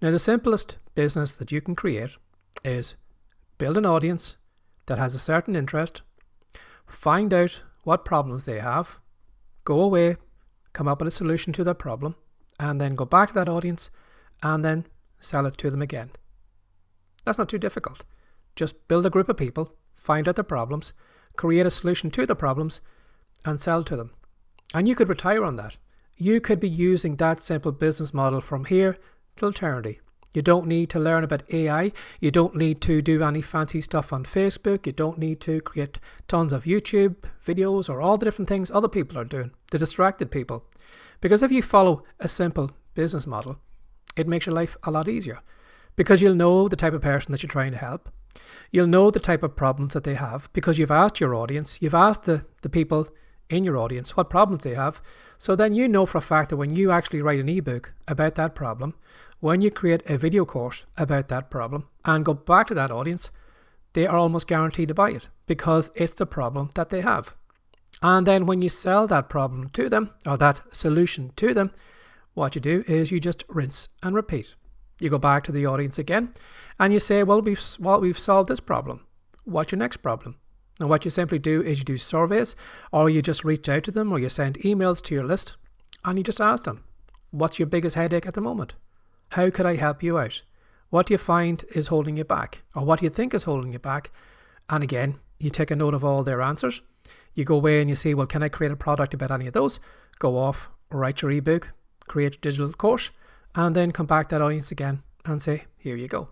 Now, the simplest business that you can create is build an audience that has a certain interest, find out what problems they have, go away, come up with a solution to that problem, and then go back to that audience and then sell it to them again. That's not too difficult. Just build a group of people, find out the problems, create a solution to the problems, and sell to them. And you could retire on that. You could be using that simple business model from here till eternity. You don't need to learn about AI. You don't need to do any fancy stuff on Facebook. You don't need to create tons of YouTube videos or all the different things other people are doing, the distracted people. Because if you follow a simple business model, it makes your life a lot easier. Because you'll know the type of person that you're trying to help. You'll know the type of problems that they have because you've asked your audience, you've asked the people in your audience what problems they have. So then you know for a fact that when you actually write an ebook about that problem, when you create a video course about that problem and go back to that audience, they are almost guaranteed to buy it because it's the problem that they have. And then when you sell that problem to them or that solution to them, what you do is you just rinse and repeat. You go back to the audience again and you say, well, we've solved this problem. What's your next problem? And what you simply do is you do surveys, or you just reach out to them, or you send emails to your list and you just ask them, what's your biggest headache at the moment? How could I help you out? What do you find is holding you back? Or what do you think is holding you back? And again, you take a note of all their answers. You go away and you see, well, can I create a product about any of those? Go off, write your ebook, create a digital course, and then come back to that audience again and say, here you go.